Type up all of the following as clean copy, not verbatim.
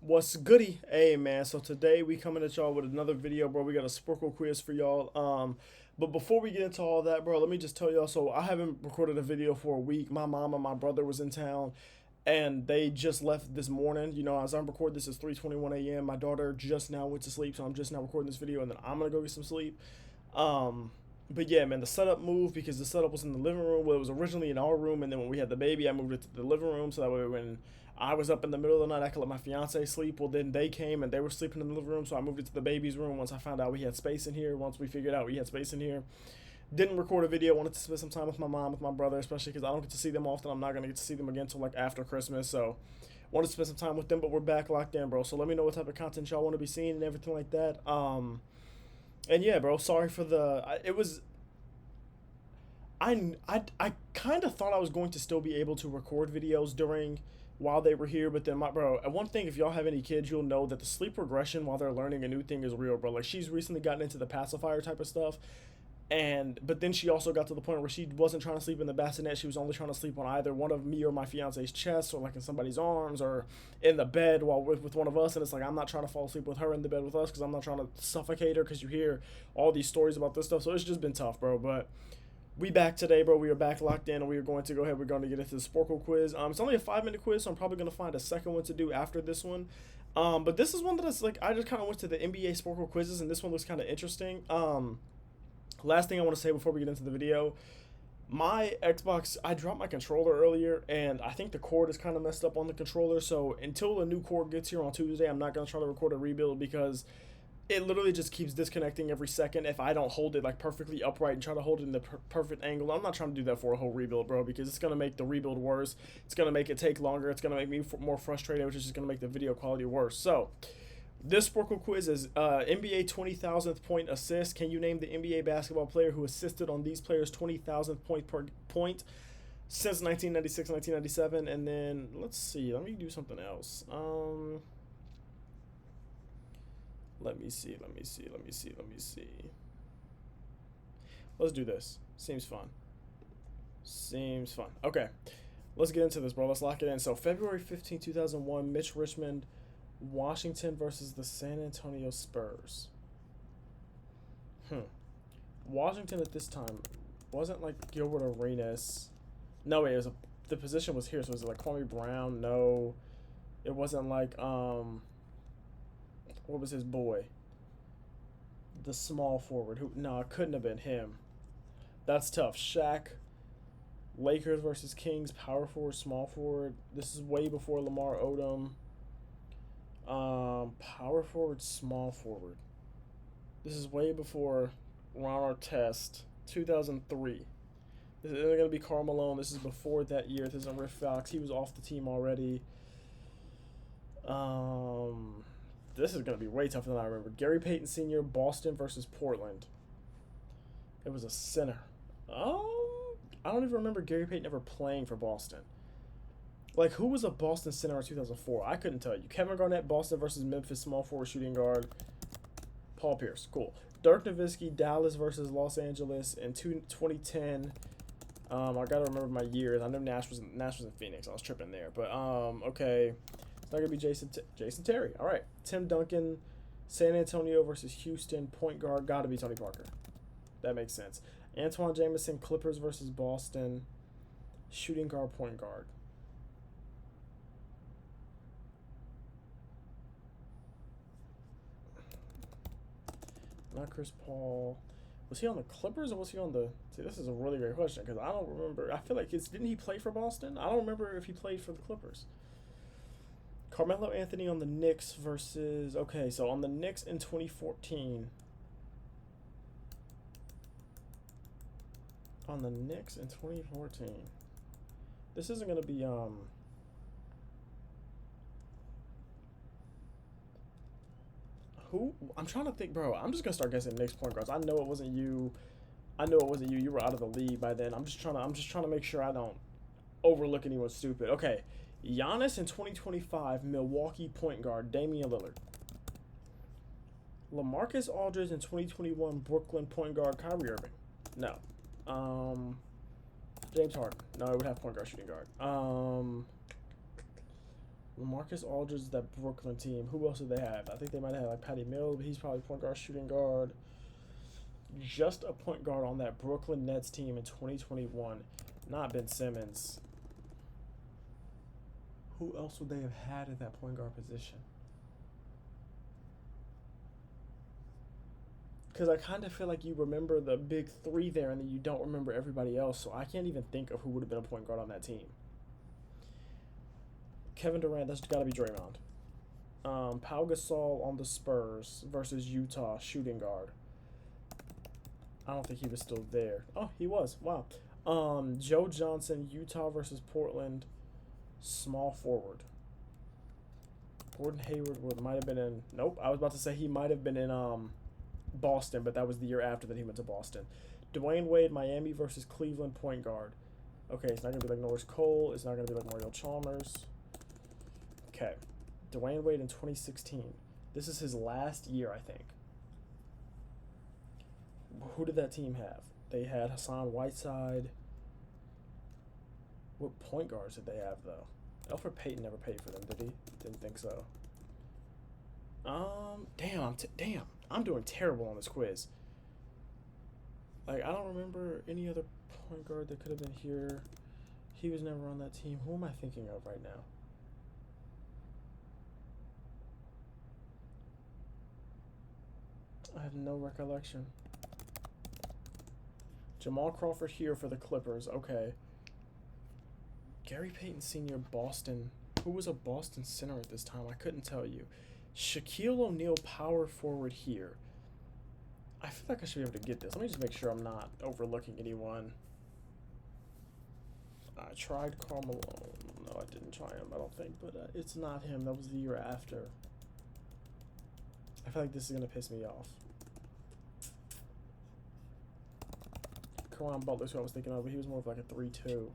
What's goody? Hey man, so today we coming at y'all with another video, bro. We got a Sporcle quiz for y'all. But before we get into all that, bro, let me just tell y'all. So I haven't recorded a video for a week. My mom and my brother was in town, and they just left this morning. You know, as I'm recording this, it's 3:21 a.m. My daughter just now went to sleep, so I'm just now recording this video, and then I'm gonna go get some sleep. Um, but yeah, man, the setup moved because the setup was in the living room. Well, it was originally in our room, and then when we had the baby, I moved it to the living room so that way when I was up in the middle of the night, I could let my fiance sleep. Well, then they came and they were sleeping in the living room, so I moved it to the baby's room once I found out we had space in here. Once we figured out we had space in here, didn't record a video. Wanted to spend some time with my mom, with my brother, especially because I don't get to see them often. I'm not gonna get to see them again until like after Christmas, so wanted to spend some time with them. But we're back locked in, bro. So let me know what type of content y'all want to be seeing and everything like that. And yeah, bro. Sorry for the. It was. I kind of thought I was going to still be able to record videos during while they were here, but then my bro. One thing, if y'all have any kids, you'll know that the sleep regression while they're learning a new thing is real, bro. Like she's recently gotten into the pacifier type of stuff, and but then she also got to the point where she wasn't trying to sleep in the bassinet. She was only trying to sleep on either one of me or my fiance's chest, or like in somebody's arms, or in the bed while with one of us. And it's like I'm not trying to fall asleep with her in the bed with us because I'm not trying to suffocate her. Because you hear all these stories about this stuff, so it's just been tough, bro. But we back today, bro. We are back locked in, and we are going to go ahead. We're going to get into the Sporcle quiz. It's only a 5 minute quiz, so I'm probably going to find a second one to do after this one. But this is one that is like I just kind of went to the NBA Sporcle quizzes, and this one looks kind of interesting. Last thing I want to say before we get into the video, my Xbox, I dropped my controller earlier, and I think the cord is kind of messed up on the controller. So until a new cord gets here on Tuesday, I'm not gonna try to record a rebuild because it literally just keeps disconnecting every second if I don't hold it like perfectly upright and try to hold it in the perfect angle. I'm not trying to do that for a whole rebuild, bro, because it's gonna make the rebuild worse. It's gonna make it take longer. It's gonna make me more frustrated, which is just gonna make the video quality worse. So this Sporcle quiz is NBA 20,000th point assist. Can you name the NBA basketball player who assisted on these players' 20,000th point per point since 1996, 1997? And then let's see. Let me do something else. Let me see. Let's do this. Seems fun. Okay, let's get into this, bro. Let's lock it in. So February 15, 2001, Mitch Richmond, Washington versus the San Antonio Spurs. Washington at this time wasn't like Gilbert Arenas. No, wait, the position was here. So was it like Kwame Brown? No, it wasn't like what was his boy? The small forward. Who? No, it couldn't have been him. That's tough. Shaq. Lakers versus Kings. Power forward, small forward. This is way before Lamar Odom. Power forward, small forward. This is way before Ron Artest. 2003. This is going to be Karl Malone. This is before that year. This isn't Rick Fox. He was off the team already. This is going to be way tougher than I remember. Gary Payton Sr., Boston versus Portland. It was a center. I don't even remember Gary Payton ever playing for Boston. Like, who was a Boston center in 2004? I couldn't tell you. Kevin Garnett, Boston versus Memphis, small forward shooting guard. Paul Pierce, cool. Dirk Nowitzki, Dallas versus Los Angeles in 2010. I gotta remember my years. I know Nash was in Phoenix. I was tripping there, but okay. It's not gonna be Jason Terry. All right. Tim Duncan, San Antonio versus Houston, point guard. Gotta be Tony Parker. That makes sense. Antoine Jameson, Clippers versus Boston, shooting guard, point guard. Not Chris Paul. Was he on the Clippers or was he on the? See, this is a really great question because I don't remember. I feel like didn't he play for Boston? I don't remember if he played for the Clippers. Carmelo Anthony on the Knicks versus. Okay, so on the Knicks in 2014. On the Knicks in 2014. This isn't gonna be who? I'm trying to think, bro. I'm just gonna start guessing Knicks point guards. I know it wasn't you. You were out of the league by then. I'm just trying to make sure I don't overlook anyone stupid. Okay. Giannis in 2025, Milwaukee point guard, Damian Lillard. LaMarcus Aldridge in 2021, Brooklyn point guard, Kyrie Irving. No. James Harden. No, I would have point guard, shooting guard. LaMarcus Aldridge is that Brooklyn team. Who else did they have? I think they might have had like Patty Mills, but he's probably point guard, shooting guard. Just a point guard on that Brooklyn Nets team in 2021. Not Ben Simmons. Who else would they have had at that point guard position? Because I kind of feel like you remember the big three there and then you don't remember everybody else. So I can't even think of who would have been a point guard on that team. Kevin Durant, that's got to be Draymond. Pau Gasol on the Spurs versus Utah, shooting guard. I don't think he was still there. Oh, he was. Wow. Joe Johnson, Utah versus Portland, small forward. Gordon Hayward might have been in. Nope, I was about to say he might have been in Boston, but that was the year after that he went to Boston. Dwayne Wade, Miami versus Cleveland, point guard. Okay, it's not gonna be like Norris Cole. It's not gonna be like Mario Chalmers. Okay, Dwayne Wade in 2016. This is his last year, I think. Who did that team have? They had Hassan Whiteside. What point guards did they have, though? Elfrid Payton never paid for them, did he? Didn't think so. Damn, I'm doing terrible on this quiz. Like, I don't remember any other point guard that could have been here. He was never on that team. Who am I thinking of right now? I have no recollection. Jamal Crawford here for the Clippers. Okay. Gary Payton Sr., Boston. Who was a Boston center at this time? I couldn't tell you. Shaquille O'Neal, power forward here. I feel like I should be able to get this. Let me just make sure I'm not overlooking anyone. I tried Karl Malone. No, I didn't try him, I don't think. But it's not him. That was the year after. I feel like this is going to piss me off. Caron Butler's who I was thinking of, but he was more of like a 3-2.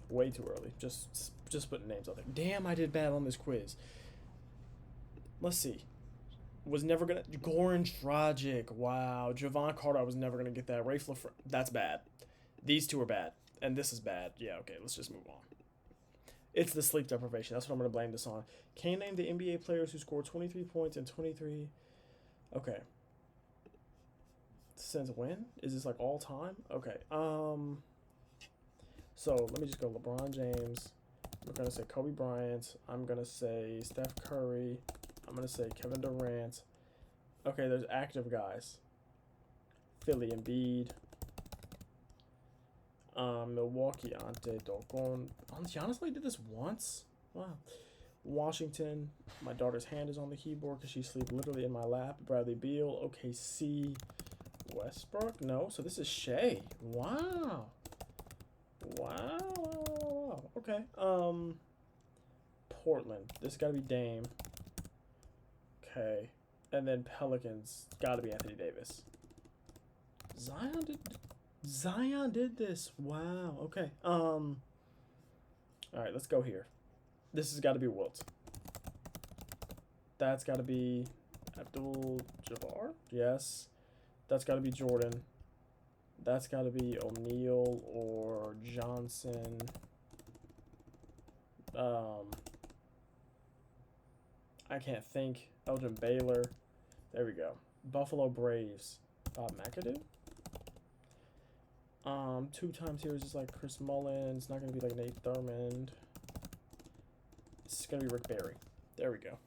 Way too early. Just putting names out there. Damn, I did bad on this quiz. Let's see. Was never gonna. Goran Dragic. Wow. Javon Carter. I was never gonna get that. Rafe LaFrance. That's bad. These two are bad, and this is bad. Yeah. Okay. Let's just move on. It's the sleep deprivation. That's what I'm gonna blame this on. Can you name the NBA players who scored 23 points and 23? Okay. Since when? Is this like all time? Okay. So let me just go LeBron James. I'm going to say Kobe Bryant. I'm going to say Steph Curry. I'm going to say Kevin Durant. Okay, there's active guys. Philly Embiid. Milwaukee Ante Dogon. Giannis only did this once? Wow. Washington. My daughter's hand is on the keyboard because she sleeps literally in my lap. Bradley Beal. OKC. Westbrook? No. So this is Shea. Wow. Wow. Okay. Portland. This got to be Dame. Okay. And then Pelicans. Got to be Anthony Davis. Zion did this. Wow. Okay. All right, let's go here. This has got to be Wilt. That's got to be Abdul-Jabbar. Yes. That's got to be Jordan. That's got to be O'Neal or Johnson. I can't think. Elgin Baylor. There we go. Buffalo Braves. Bob McAdoo. 2 times here is just like Chris Mullins. Not going to be like Nate Thurmond. It's going to be Rick Barry. There we go.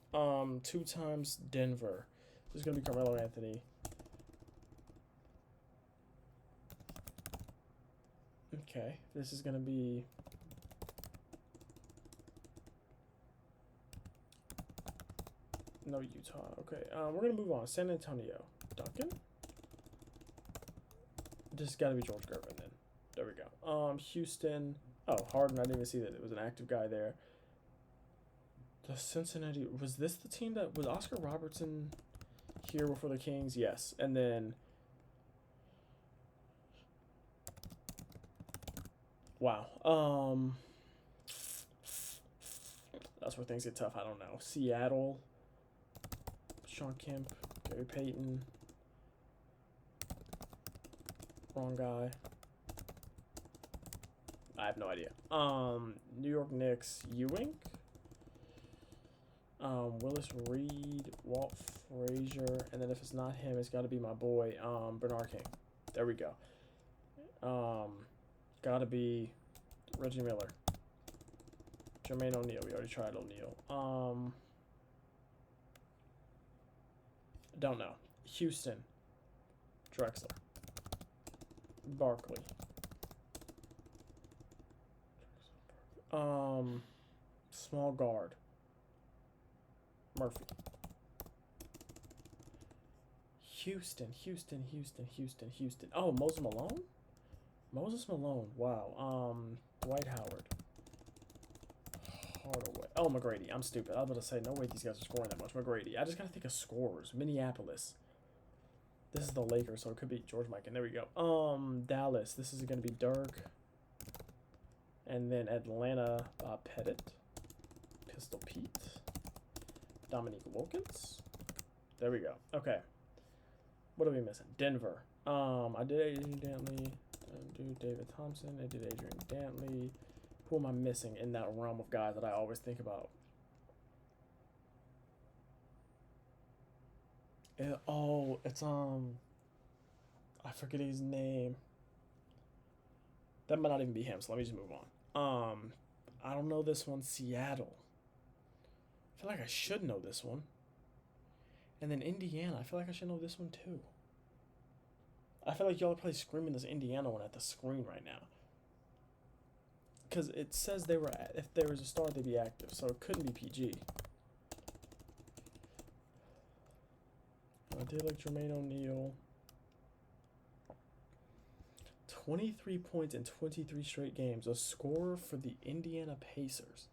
2 times Denver. This is going to be Carmelo Anthony. Okay, this is going to be... No, Utah. Okay, we're going to move on. San Antonio. Duncan? This has got to be George Gervin then. There we go. Houston. Oh, Harden. I didn't even see that. It was an active guy there. The Cincinnati. Was this the team that... Was Oscar Robertson here before the Kings? Yes. And then... Wow. That's where things get tough. I don't know. Seattle. Sean Kemp. Gary Payton. Wrong guy. I have no idea. New York Knicks, Ewing. Willis Reed, Walt Frazier, and then if it's not him, it's got to be my boy, Bernard King. There we go. Got to be Reggie Miller. Jermaine O'Neal. We already tried O'Neal. Don't know. Houston. Drexler. Barkley. Small guard. Murphy. Houston. Oh, Moses Malone? Moses Malone. Wow. Dwight Howard. Hardaway. Oh, McGrady. I'm stupid. I was about to say, no way these guys are scoring that much. McGrady. I just gotta think of scorers. Minneapolis. This is the Lakers, so it could be George Mikan. There we go. Dallas. This is gonna be Dirk. And then Atlanta, Bob Pettit. Pistol Pete. Dominique Wilkins. There we go. Okay. What are we missing? Denver. I did Adrian Dantley. I do David Thompson. I did Adrian Dantley. Who am I missing in that realm of guys that I always think about? It's I forget his name. That might not even be him, so let me just move on. I don't know this one. Seattle. I feel like I should know this one. And then Indiana. I feel like I should know this one too. I feel like y'all are probably screaming this Indiana one at the screen right now. Because it says they were, if there was a star, they'd be active. So it couldn't be PG. I did like Jermaine O'Neal. 23 points in 23 straight games. A scorer for the Indiana Pacers.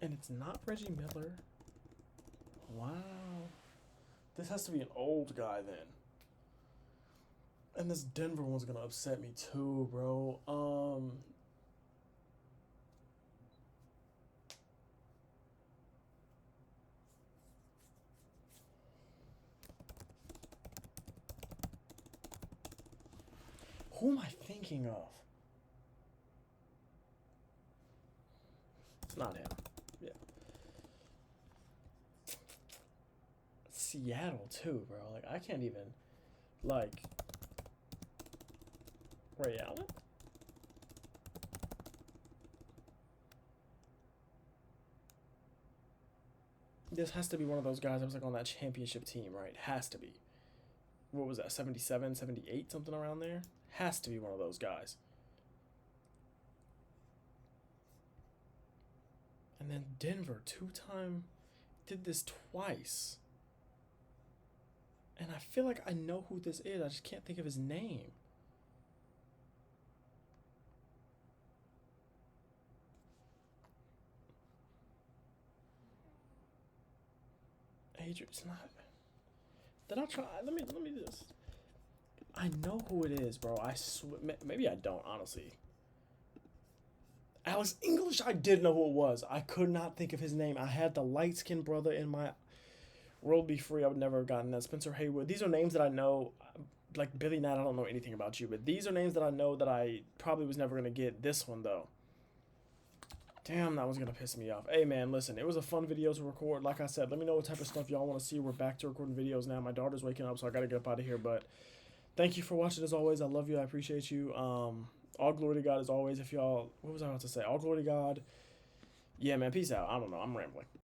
And it's not Reggie Miller. Wow. This has to be an old guy then. And this Denver one's gonna upset me too, bro. Who am I thinking of? It's not him. Yeah. Seattle too, bro. Like I can't even like Ray Allen? This has to be one of those guys that was like on that championship team, right? Has to be. What was that, 77, 78, something around there? Has to be one of those guys. And then Denver, two-time, did this twice. And I feel like I know who this is. I just can't think of his name. Adrian, it's not. Did I try? Let me just. I know who it is, bro. I swear. Maybe I don't, honestly. Alex English, I did know who it was. I could not think of his name. I had the light-skinned brother in my World Be Free. I would never have gotten that. Spencer Haywood. These are names that I know. Like Billy Knight, I don't know anything about you, but these are names that I know that I probably was never going to get. This one, though. Damn, that was going to piss me off. Hey, man, listen. It was a fun video to record. Like I said, let me know what type of stuff y'all want to see. We're back to recording videos now. My daughter's waking up, so I got to get up out of here. But thank you for watching, as always. I love you. I appreciate you. All glory to God, as always. If y'all... What was I about to say? All glory to God. Yeah, man. Peace out. I don't know. I'm rambling.